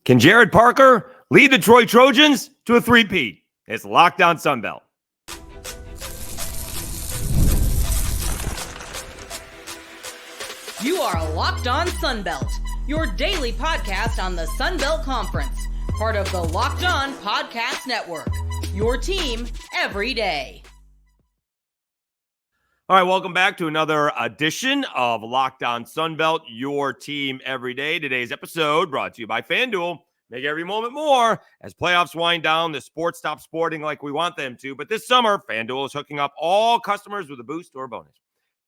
Can Gerad Parker lead the Troy Trojans to a three-peat? It's Locked On Sunbelt. You are Locked On Sunbelt, your daily podcast on the Sunbelt Conference, part of the Locked On Podcast Network, your team every day. All right, welcome back to another edition of Locked On Sunbelt, your team every day. Today's episode brought to you by FanDuel. Make every moment more as playoffs wind down. The sports stop sporting like we want them to. But this summer, FanDuel is hooking up all customers with a boost or a bonus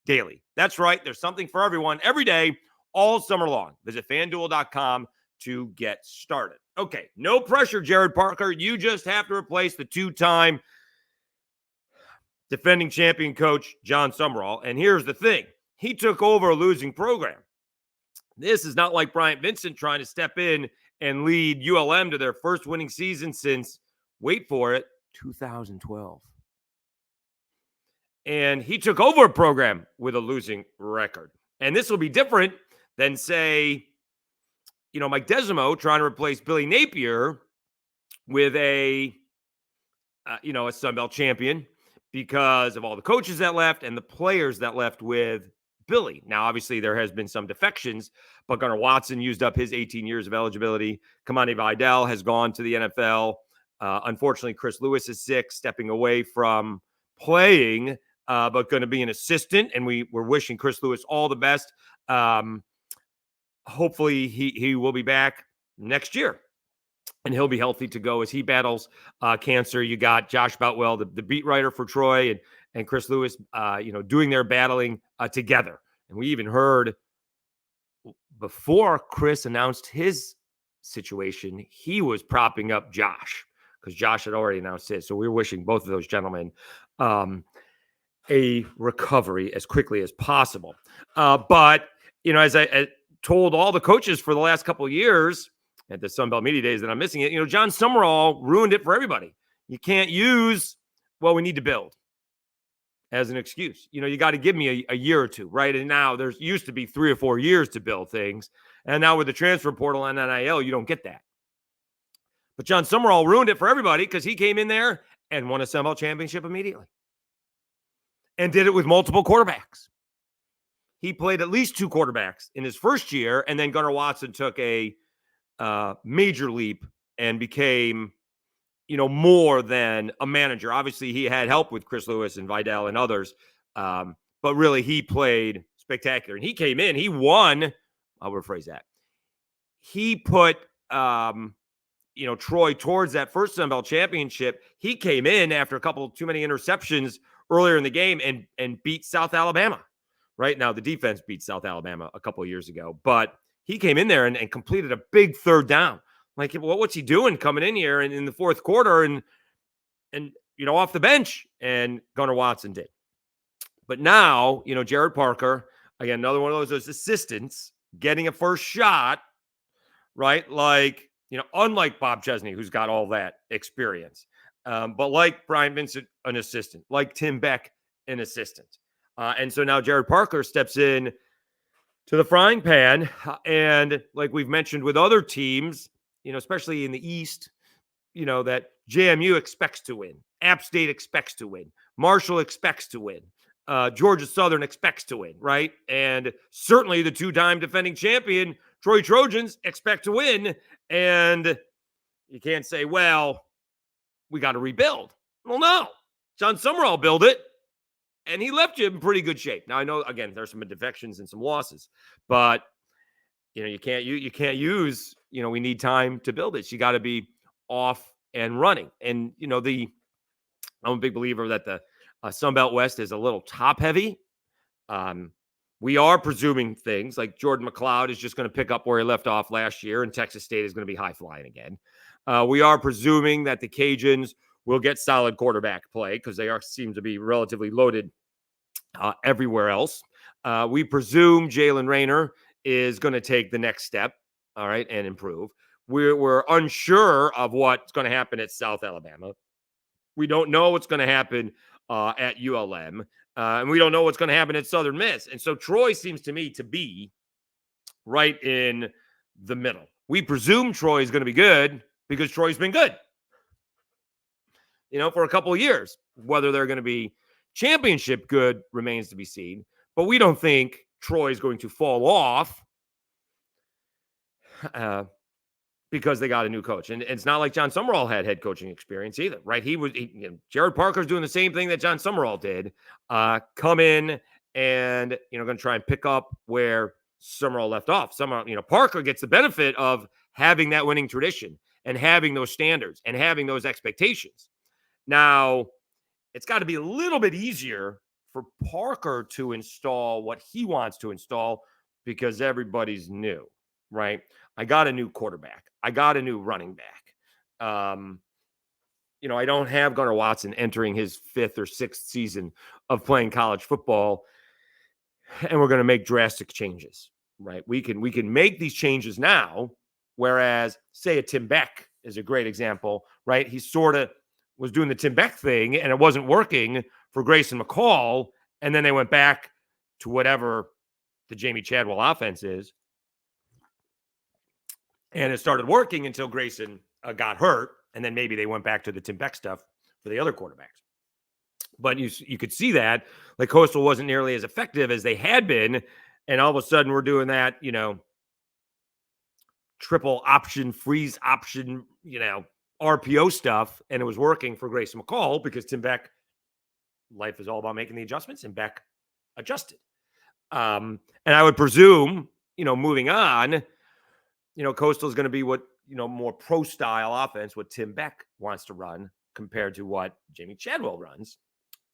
daily. That's right. There's something for everyone every day, all summer long. Visit FanDuel.com to get started. Okay, no pressure, Gerad Parker. You just have to replace the two-time defending champion coach, Jon Sumrall. And here's the thing. He took over a losing program. This is not like Bryant Vincent trying to step in and lead ULM to their first winning season since, wait for it, 2012. And he took over a program with a losing record. And this will be different than, say, Mike Desimo trying to replace Billy Napier with a Sun Belt champion because of all the coaches that left and the players that left with Billy. Now, obviously, there has been some defections, but Gunnar Watson used up his 18 years of eligibility. Kamani Vidal has gone to the NFL. Unfortunately, Chris Lewis is sick, stepping away from playing, but going to be an assistant, and we're wishing Chris Lewis all the best. Hopefully, he will be back next year, and he'll be healthy to go as he battles cancer. You got Josh Boutwell, the beat writer for Troy, and Chris Lewis, doing their battling together. And we even heard before Chris announced his situation, he was propping up Josh because Josh had already announced his. So we're wishing both of those gentlemen a recovery as quickly as possible. But, as I told all the coaches for the last couple of years at the Sunbelt Media Days that I'm missing it, Jon Sumrall ruined it for everybody. You can't use, we need to build as an excuse. You got to give me a year or two, right? And now there's used to be 3 or 4 years to build things. And now with the transfer portal and NIL, you don't get that. But Jon Sumrall ruined it for everybody because he came in there and won a Sunbelt championship immediately. And did it with multiple quarterbacks. He played at least 2 quarterbacks in his first year, and then Gunnar Watson took a major leap and became, more than a manager. Obviously, he had help with Chris Lewis and Vidal and others, but really he played spectacular. And he came in, he won. I'll rephrase that. He put, Troy towards that first Sunbelt championship. He came in after a couple too many interceptions earlier in the game and beat South Alabama. Right now, the defense beat South Alabama a couple of years ago, but he came in there and completed a big third down. Like, what's he doing coming in here and in the fourth quarter and off the bench? And Gunnar Watson did. But now, Gerad Parker, again, another one of those assistants getting a first shot, right? Like, unlike Bob Chesney, who's got all that experience, but like Brian Vincent, an assistant, like Tim Beck, an assistant. And so now Gerad Parker steps in to the frying pan. And like we've mentioned with other teams, especially in the East, that JMU expects to win. App State expects to win. Marshall expects to win. Georgia Southern expects to win, right? And certainly the 2-time defending champion, Troy Trojans, expect to win. And you can't say, we got to rebuild. Well, no. Jon Sumrall built it. And he left you in pretty good shape. Now, I know, again, there's some defections and some losses. But, you can't use, we need time to build it. You got to be off and running. And, I'm a big believer that the Sunbelt West is a little top-heavy. We are presuming things like Jordan McLeod is just going to pick up where he left off last year, and Texas State is going to be high-flying again. We are presuming that the Cajuns will get solid quarterback play because they seem to be relatively loaded everywhere else. We presume Jalen Rayner is going to take the next step, all right, and improve. We're unsure of what's going to happen at South Alabama. We don't know what's going to happen at ULM, and we don't know what's going to happen at Southern Miss. And so Troy seems to me to be right in the middle. We presume Troy is going to be good because Troy's been good, for a couple of years. Whether they're going to be championship good remains to be seen. But we don't think Troy is going to fall off because they got a new coach. And it's not like John Summerall had head coaching experience either, right? Gerad Parker's doing the same thing that John Summerall did. Come in and, going to try and pick up where Summerall left off. Parker gets the benefit of having that winning tradition and having those standards and having those expectations. Now, it's got to be a little bit easier for Parker to install what he wants to install because everybody's new, right? I got a new quarterback. I got a new running back. I don't have Gunnar Watson entering his 5th or 6th season of playing college football, and we're going to make drastic changes, right? We can make these changes now, whereas, say, a Tim Beck is a great example, right? He sort of was doing the Tim Beck thing, and it wasn't working for Grayson McCall, and then they went back to whatever the Jamie Chadwell offense is, and it started working until Grayson got hurt, and then maybe they went back to the Tim Beck stuff for the other quarterbacks. But you could see that, like, Coastal wasn't nearly as effective as they had been, and all of a sudden we're doing that, triple option, freeze option, RPO stuff, and it was working for Grayson McCall because Tim Beck, life is all about making the adjustments, and Beck adjusted. And I would presume, moving on, Coastal is going to be what, more pro-style offense, what Tim Beck wants to run compared to what Jamie Chadwell runs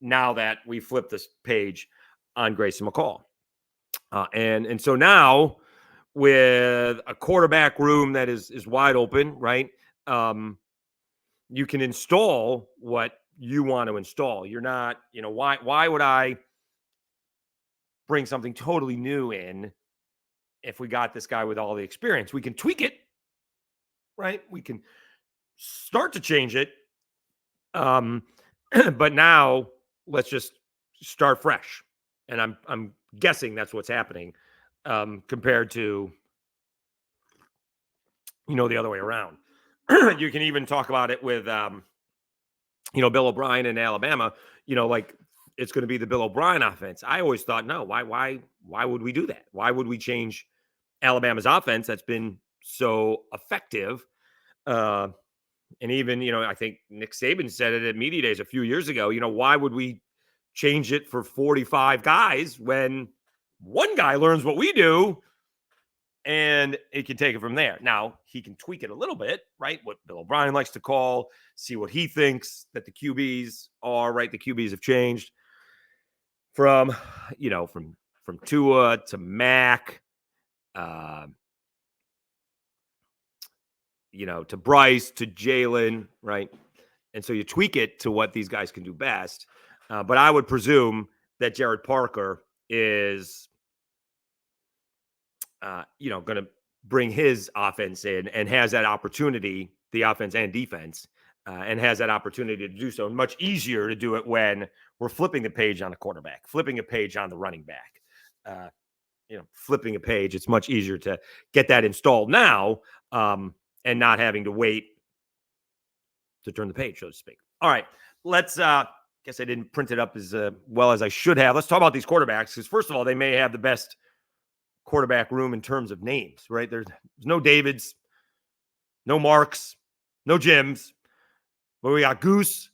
now that we flip this page on Grayson McCall. And so now with a quarterback room that is wide open, right? You can install what you want to install. You're not, why would I bring something totally new in if we got this guy with all the experience? We can tweak it, right? We can start to change it. But now let's just start fresh. And I'm guessing that's what's happening compared to, the other way around. You can even talk about it with, Bill O'Brien in Alabama, like it's going to be the Bill O'Brien offense. I always thought, no, why would we do that? Why would we change Alabama's offense that's been so effective? And even, I think Nick Saban said it at Media Days a few years ago, why would we change it for 45 guys when one guy learns what we do and it can take it from there? Now, he can tweak it a little bit, right? What Bill O'Brien likes to call, see what he thinks that the QBs are, right? The QBs have changed from Tua to Mac, to Bryce, to Jalen, right? And so you tweak it to what these guys can do best. But I would presume that Gerad Parker is, going to bring his offense in and has that opportunity, the offense and defense, and has that opportunity to do so. And much easier to do it when we're flipping the page on a quarterback, flipping a page on the running back, flipping a page. It's much easier to get that installed now and not having to wait to turn the page, so to speak. All right, let's guess I didn't print it up as well as I should have. Let's talk about these quarterbacks, because first of all, they may have the best quarterback room in terms of names, right? There's no Davids, no Marks, no Jims, but we got Goose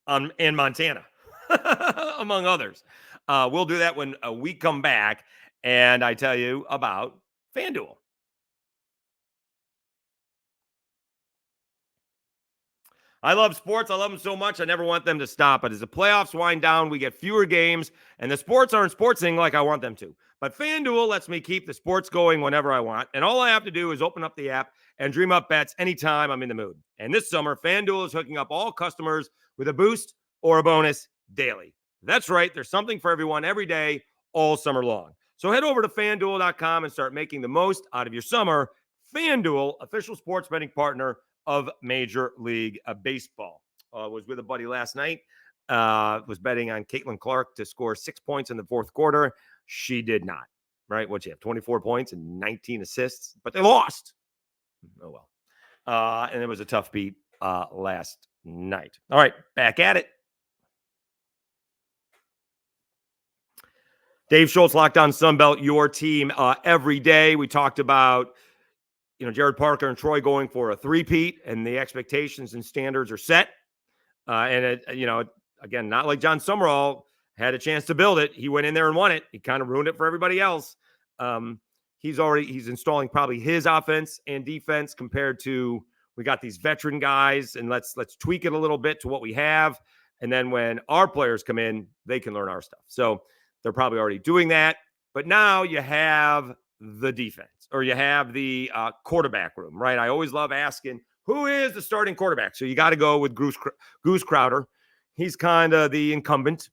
and Montana, among others. We'll do that when we come back and I tell you about FanDuel. I love sports. I love them so much. I never want them to stop. But as the playoffs wind down, we get fewer games, and the sports aren't sportsing like I want them to. But FanDuel lets me keep the sports going whenever I want, and all I have to do is open up the app and dream up bets anytime I'm in the mood. And this summer, FanDuel is hooking up all customers with a boost or a bonus daily. That's right. There's something for everyone every day, all summer long. So head over to FanDuel.com and start making the most out of your summer. FanDuel, official sports betting partner of Major League Baseball. Was with a buddy last night. Was betting on Caitlin Clark to score 6 points in the fourth quarter. She did not. right? What'd you have? 24 points and 19 assists, but they lost. Oh, well. And it was a tough beat last night. All right, back at it. Dave Schultz, Locked On Sunbelt, your team every day. We talked about, Jared Parker and Troy going for a three-peat, and the expectations and standards are set. Again, not like John Summerall had a chance to build it. He went in there and won it. He kind of ruined it for everybody else. He's installing probably his offense and defense compared to, we got these veteran guys, and let's tweak it a little bit to what we have. And then when our players come in, they can learn our stuff. So they're probably already doing that. But now you have the defense, or you have the quarterback room, right? I always love asking, who is the starting quarterback? So you got to go with Goose Crowder. He's kind of the incumbent.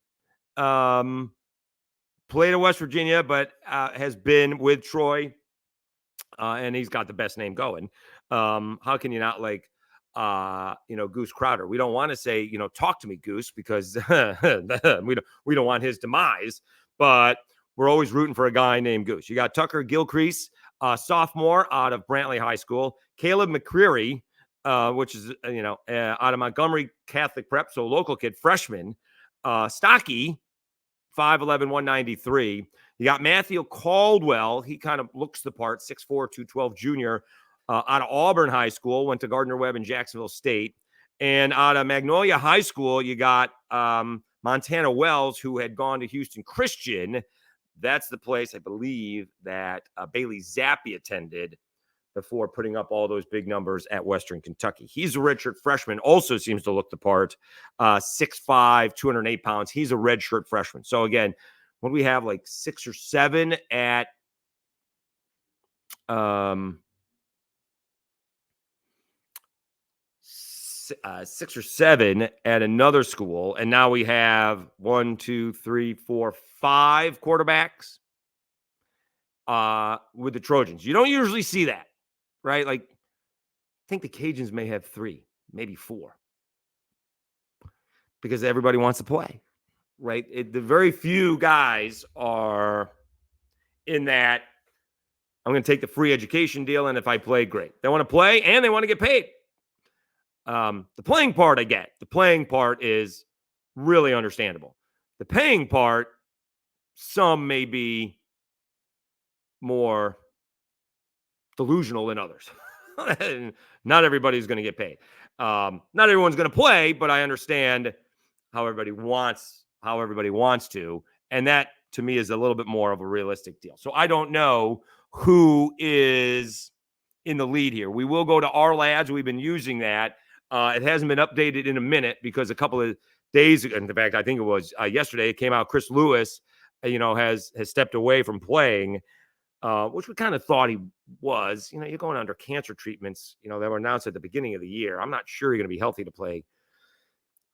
Played at West Virginia, but has been with Troy, and he's got the best name going. How can you not like, Goose Crowder? We don't want to say, talk to me, Goose, because we don't want his demise. But we're always rooting for a guy named Goose. You got Tucker Gilcrease, sophomore out of Brantley High School. Caleb McCreary, which is, out of Montgomery Catholic Prep, so local kid, freshman. Stocky, 5'11", 193. You got Matthew Caldwell. He kind of looks the part, 6'4", 212 junior, out of Auburn High School, went to Gardner-Webb and Jacksonville State. And out of Magnolia High School, you got Montana Wells, who had gone to Houston Christian. That's the place, I believe, that Bailey Zappi attended before putting up all those big numbers at Western Kentucky. He's a redshirt freshman, also seems to look the part, 6'5", 208 pounds. He's a redshirt freshman. So, again, when we have like 6 or 7 at six or seven at another school, and now we have 1, 2, 3, 4, 5 quarterbacks with the Trojans. You don't usually see that, right? Like, I think the Cajuns may have 3, maybe 4, because everybody wants to play, right? The very few guys are in that, I'm going to take the free education deal, and if I play, great. They want to play, and they want to get paid. The playing part I get. The playing part is really understandable. The paying part, some may be more delusional than others. Not everybody's going to get paid. Not everyone's going to play, but I understand how everybody wants to. And that, to me, is a little bit more of a realistic deal. So I don't know who is in the lead here. We will go to our lads. We've been using that. It hasn't been updated in a minute because a couple of days ago, in fact, I think it was yesterday, it came out Chris Lewis, has stepped away from playing, which we kind of thought he was. You're going under cancer treatments, that were announced at the beginning of the year. I'm not sure you're going to be healthy to play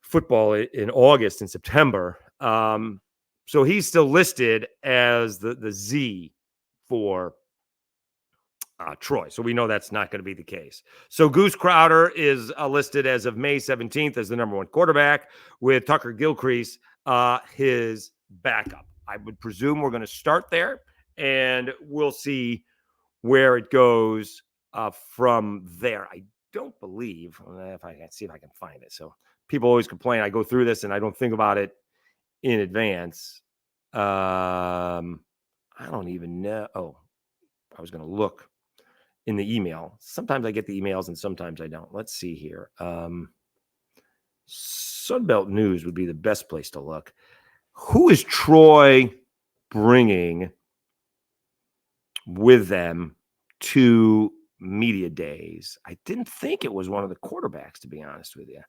football in August and September. So he's still listed as the Z for Troy. So we know that's not going to be the case. So Goose Crowder is listed as of May 17th as the number 1 quarterback, with Tucker Gilcrease his backup. I would presume we're going to start there, and we'll see where it goes from there. I don't believe, if I can see if I can find it. So people always complain I go through this and I don't think about it in advance. I don't even know. Oh, I was going to look in the email. Sometimes I get the emails and sometimes I don't. Let's see here. Sunbelt News would be the best place to look. Who is Troy bringing with them to media days? I didn't think it was one of the quarterbacks, to be honest with you.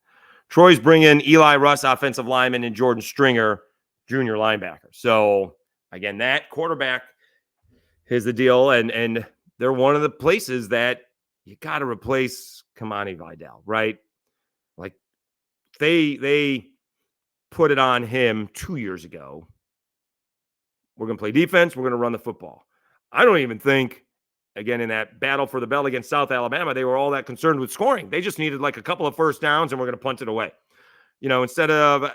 Troy's bringing Eli Russ, offensive lineman, and Jordan Stringer, junior linebacker. So, again, that quarterback is the deal, and they're one of the places that you got to replace Kamani Vidal, right? Like, they put it on him 2 years ago. We're going to play defense. We're going to run the football. I don't even think, again, in that battle for the belt against South Alabama, they were all that concerned with scoring. They just needed like a couple of first downs, and we're going to punt it away. Instead of,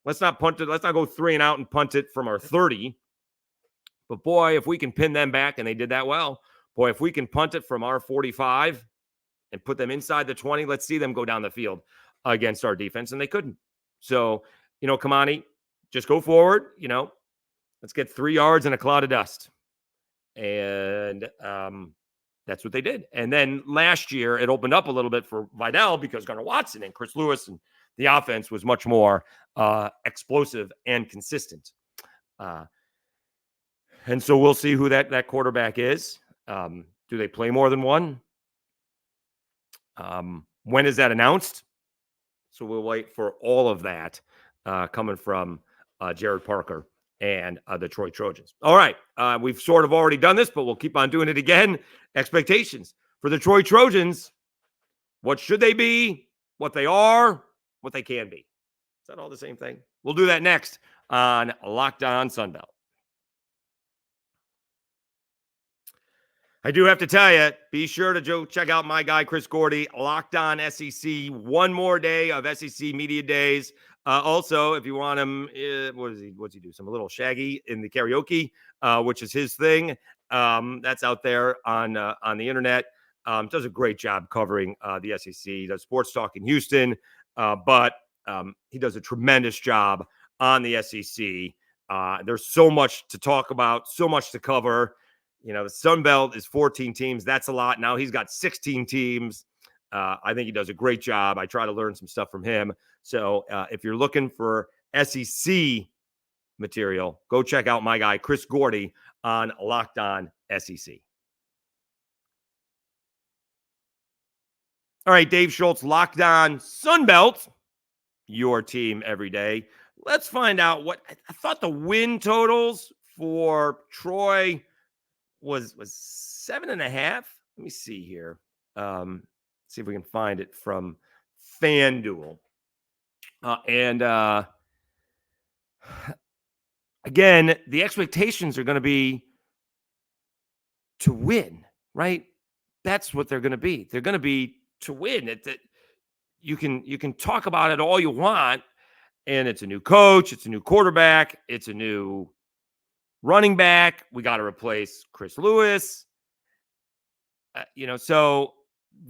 let's not punt it. Let's not go 3 and out and punt it from our 30. But boy, if we can pin them back, and they did that well, boy, if we can punt it from our 45 and put them inside the 20, let's see them go down the field against our defense. And they couldn't. So, Kamani, just go forward, let's get 3 yards and a cloud of dust. And that's what they did. And then last year, it opened up a little bit for Vidal because Gunnar Watson and Chris Lewis, and the offense was much more explosive and consistent. And so we'll see who that quarterback is. Do they play more than one? When is that announced? So we'll wait for all of that coming from Gerad Parker and the Troy Trojans. All right. We've sort of already done this, but we'll keep on doing it again. Expectations for the Troy Trojans. What should they be? What they are? What they can be. Is that all the same thing? We'll do that next on Locked On Sunbelt. I do have to tell you, be sure to go check out my guy, Chris Gordy, Locked On SEC. One more day of SEC Media Days. Also, if you want him, what's he do? Some little Shaggy in the karaoke, which is his thing. That's out there on the internet. Does a great job covering the SEC. He does sports talk in Houston, but he does a tremendous job on the SEC. There's so much to talk about, so much to cover. The Sun Belt is 14 teams. That's a lot. Now he's got 16 teams. I think he does a great job. I try to learn some stuff from him. So if you're looking for SEC material, go check out my guy, Chris Gordy, on Locked On SEC. All right, Dave Schultz, Locked On Sun Belt, your team every day. Let's find out what I thought the win totals for Troy was 7.5. Let me see here. See if we can find it from FanDuel. And again, the expectations are going to be to win, right? That's what they're going to be. They're going to be to win. You can talk about it all you want, and it's a new coach, it's a new quarterback, it's a new running back. We got to replace Chris Lewis. So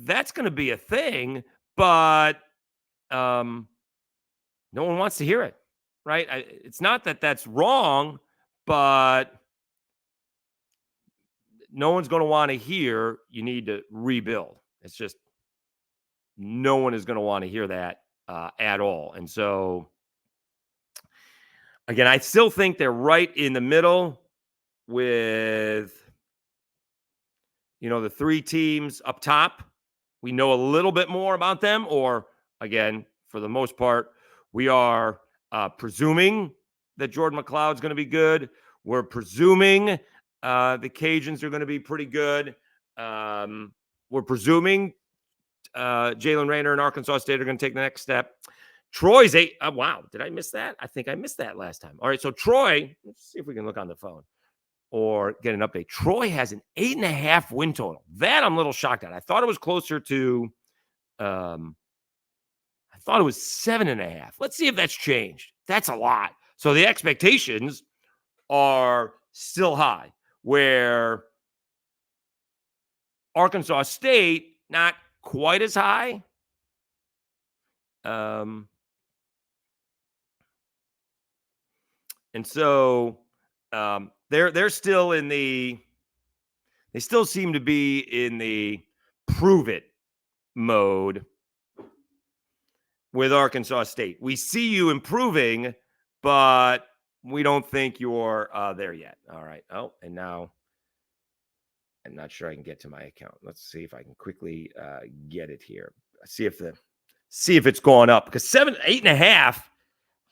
that's going to be a thing, but no one wants to hear it, right? It's not that that's wrong, but no one's going to want to hear you need to rebuild. It's just no one is going to want to hear that at all. And so, again, I still think they're right in the middle with, the 3 teams up top. We know a little bit more about them, or again, for the most part, we are presuming that Jordan McLeod's going to be good. We're presuming the Cajuns are going to be pretty good. We're presuming Jalen Rayner and Arkansas State are going to take the next step. Troy's 8. Wow. Did I miss that? I think I missed that last time. All right. So Troy, let's see if we can look on the phone or get an update. Troy has an 8.5 win total. That I'm a little shocked at. I thought it was closer to, I thought it was 7.5. Let's see if that's changed. That's a lot. So the expectations are still high, where Arkansas State, not quite as high. And so they're still in they still seem to be in the prove it mode with Arkansas State. We see you improving, but we don't think you're there yet. All right. Oh, and now I'm not sure I can get to my account. Let's see if I can quickly get it here. See if it's gone up, because 8.5,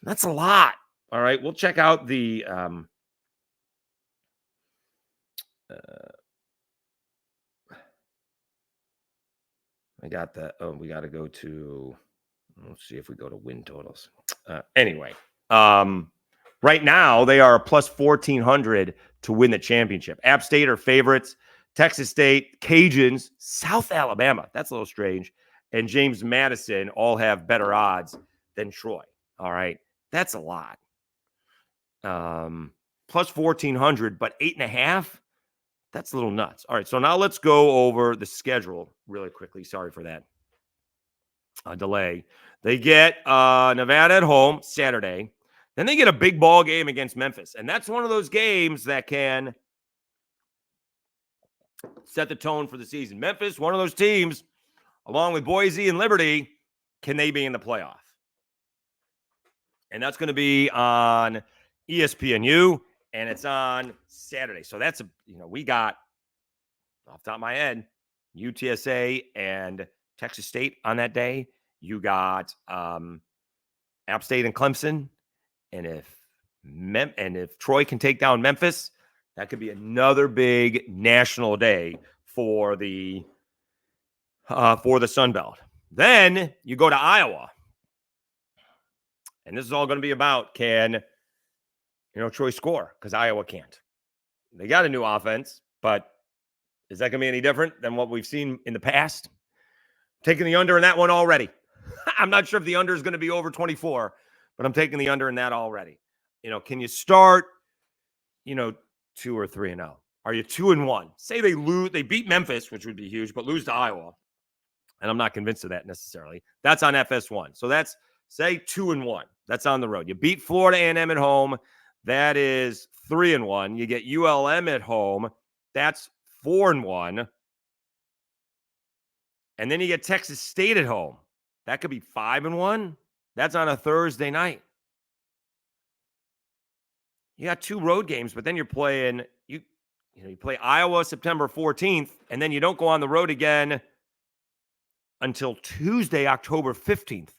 that's a lot. All right. We'll check out the we got to go to, let's see if we go to win totals. Anyway, right now they are a plus 1,400 to win the championship. App State are favorites. Texas State, Cajuns, South Alabama, that's a little strange, and James Madison all have better odds than Troy. All right. That's a lot. plus 1,400, but 8.5. That's a little nuts. All right, so now let's go over the schedule really quickly. Sorry for that delay. They get Nevada at home Saturday. Then they get a big ball game against Memphis. And that's one of those games that can set the tone for the season. Memphis, one of those teams, along with Boise and Liberty, can they be in the playoff? And that's going to be on ESPNU, and it's on Saturday. So that's we got, off the top of my head, UTSA and Texas State on that day. You got App State and Clemson, and if Troy can take down Memphis, that could be another big national day for the Sun Belt. Then you go to Iowa, and this is all going to be about can Troy score, because Iowa can't. They got a new offense, but is that going to be any different than what we've seen in the past? Taking the under in that one already. I'm not sure if the under is going to be over 24, but I'm taking the under in that already. Can you start, 2 or 3-0? Are you 2-1? Say they lose, they beat Memphis, which would be huge, but lose to Iowa. And I'm not convinced of that necessarily. That's on FS1. So that's, say, 2-1. That's on the road. You beat Florida A&M at home. That is 3-1. You get ULM at home. That's 4-1. And then you get Texas State at home. That could be 5-1. That's on a Thursday night. You got 2 road games, but then you're playing, you play Iowa September 14th, and then you don't go on the road again until Tuesday, October 15th.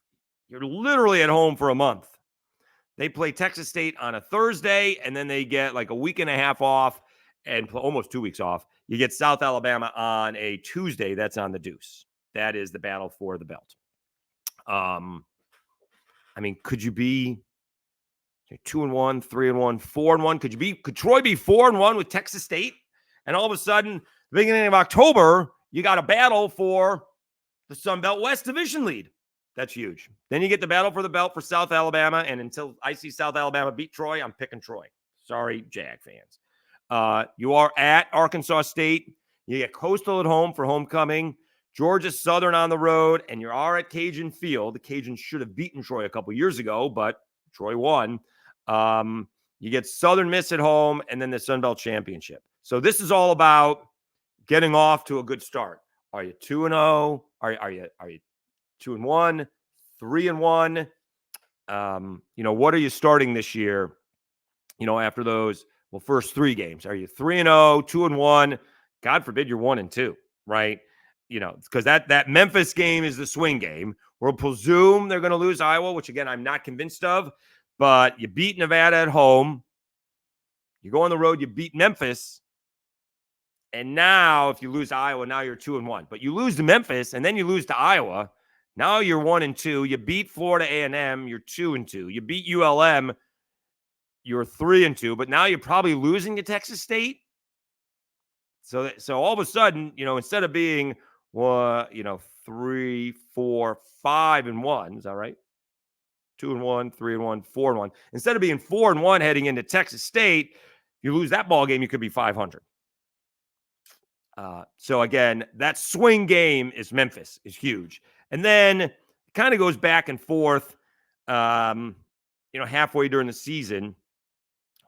You're literally at home for a month. They play Texas State on a Thursday, and then they get like a week and a half off and almost 2 weeks off. You get South Alabama on a Tuesday. That's on the Deuce. That is the battle for the belt. Could you be 2-1, 3-1, 4-1? Could Troy be 4-1 with Texas State? And all of a sudden, the beginning of October, you got a battle for the Sun Belt West Division lead. That's huge. Then you get the battle for the belt for South Alabama. And until I see South Alabama beat Troy, I'm picking Troy. Sorry, Jag fans. You are at Arkansas State. You get Coastal at home for homecoming. Georgia Southern on the road. And you are at Cajun Field. The Cajuns should have beaten Troy a couple years ago, but Troy won. You get Southern Miss at home, and then the Sun Belt Championship. So this is all about getting off to a good start. Are you 2-0? Are you 2-1, 3-1? What are you starting this year? After those first 3 games, are you 3-0, 2-1? God forbid you're 1-2, right? Because that Memphis game is the swing game. We'll presume they're going to lose Iowa, which again I'm not convinced of. But you beat Nevada at home. You go on the road, you beat Memphis. And now if you lose to Iowa, now you're 2-1. But you lose to Memphis, and then you lose to Iowa. Now you're 1-2. You beat Florida A&M, you're 2-2. You beat ULM, you're 3-2. But now you're probably losing to Texas State. So all of a sudden, instead of being 3, 4, 5-1, is that right? 2-1, 3-1, 4-1. Instead of being 4-1 heading into Texas State, you lose that ball game, you could be 500. So again, that swing game is Memphis, is huge. And then it kind of goes back and forth, halfway during the season.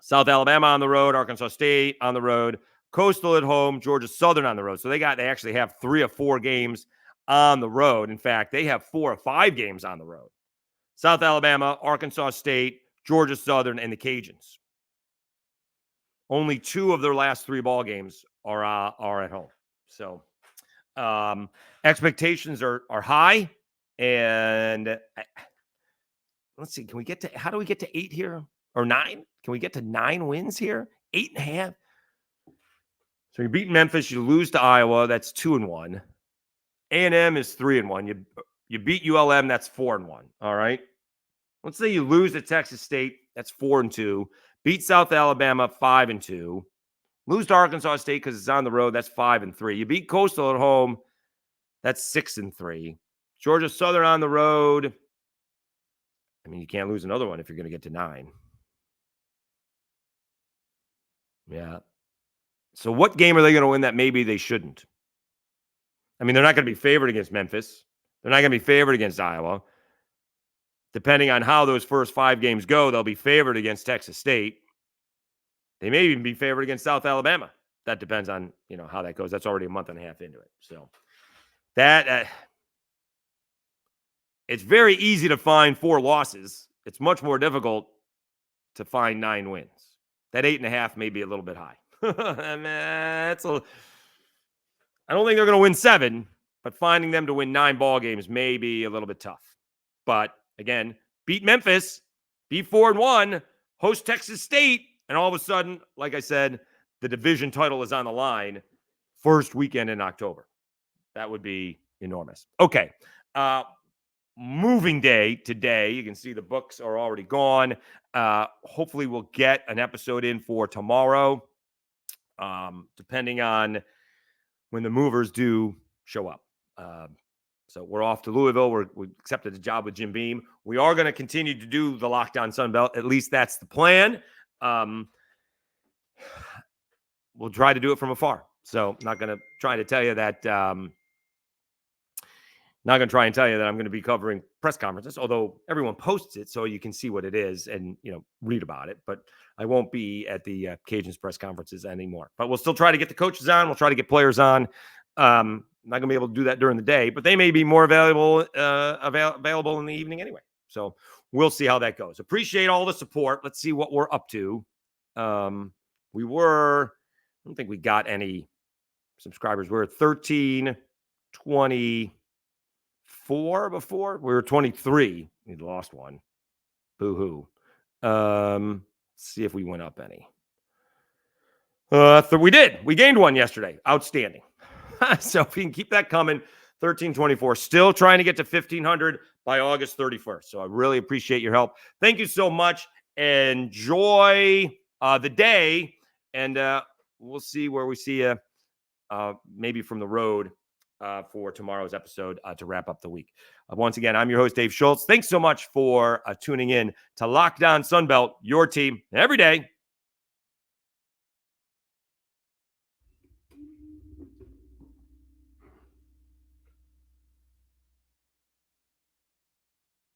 South Alabama on the road, Arkansas State on the road, Coastal at home, Georgia Southern on the road. So they actually have 3 or 4 games on the road. In fact, they have 4 or 5 games on the road. South Alabama, Arkansas State, Georgia Southern, and the Cajuns. Only 2 of their last 3 ball games are at home. So expectations are high. And let's see, how do we get to 8 here? Or 9? Can we get to 9 wins here? 8.5? So you beat Memphis, you lose to Iowa, that's 2-1. A&M is 3-1. You beat ULM, that's 4-1. All right. Let's say you lose to Texas State, that's 4-2. Beat South Alabama, 5-2. Lose to Arkansas State because it's on the road, that's 5-3. You beat Coastal at home, that's 6-3. Georgia Southern on the road. You can't lose another one if you're going to get to 9. Yeah. So what game are they going to win that maybe they shouldn't? I mean, they're not going to be favored against Memphis. They're not going to be favored against Iowa. Depending on how those first 5 games go, they'll be favored against Texas State. They may even be favored against South Alabama. That depends on, how that goes. That's already a month and a half into it. So that it's very easy to find 4 losses. It's much more difficult to find 9 wins. That 8.5 may be a little bit high. I don't think they're going to win 7, but finding them to win 9 ball games may be a little bit tough. But again, beat Memphis, be 4-1, host Texas State, and all of a sudden, like I said, the division title is on the line first weekend in October. That would be enormous. Okay. Moving day today. You can see the books are already gone. Hopefully we'll get an episode in for tomorrow, depending on when the movers do show up. So we're off to Louisville. We accepted a job with Jim Beam. We are going to continue to do the Lockdown Sun Belt. At least that's the plan. We'll try to do it from afar. So not going to try to tell you that. Not going to try and tell you that I'm going to be covering press conferences, although everyone posts it so you can see what it is and, read about it. But I won't be at the Cajuns press conferences anymore. But we'll still try to get the coaches on. We'll try to get players on. I'm not going to be able to do that during the day, but they may be more available in the evening anyway. So we'll see how that goes. Appreciate all the support. Let's see what we're up to. I don't think we got any subscribers. We're at 1324 before. We were 23. We lost one. Boo-hoo. Let's see if we went up any. We did. We gained one yesterday. Outstanding. So if you can keep that coming, 1324. Still trying to get to 1,500 by August 31st. So I really appreciate your help. Thank you so much. Enjoy the day. And we'll see where we see you maybe from the road for tomorrow's episode to wrap up the week. Once again, I'm your host, Dave Schultz. Thanks so much for tuning in to Lockdown Sunbelt, your team every day,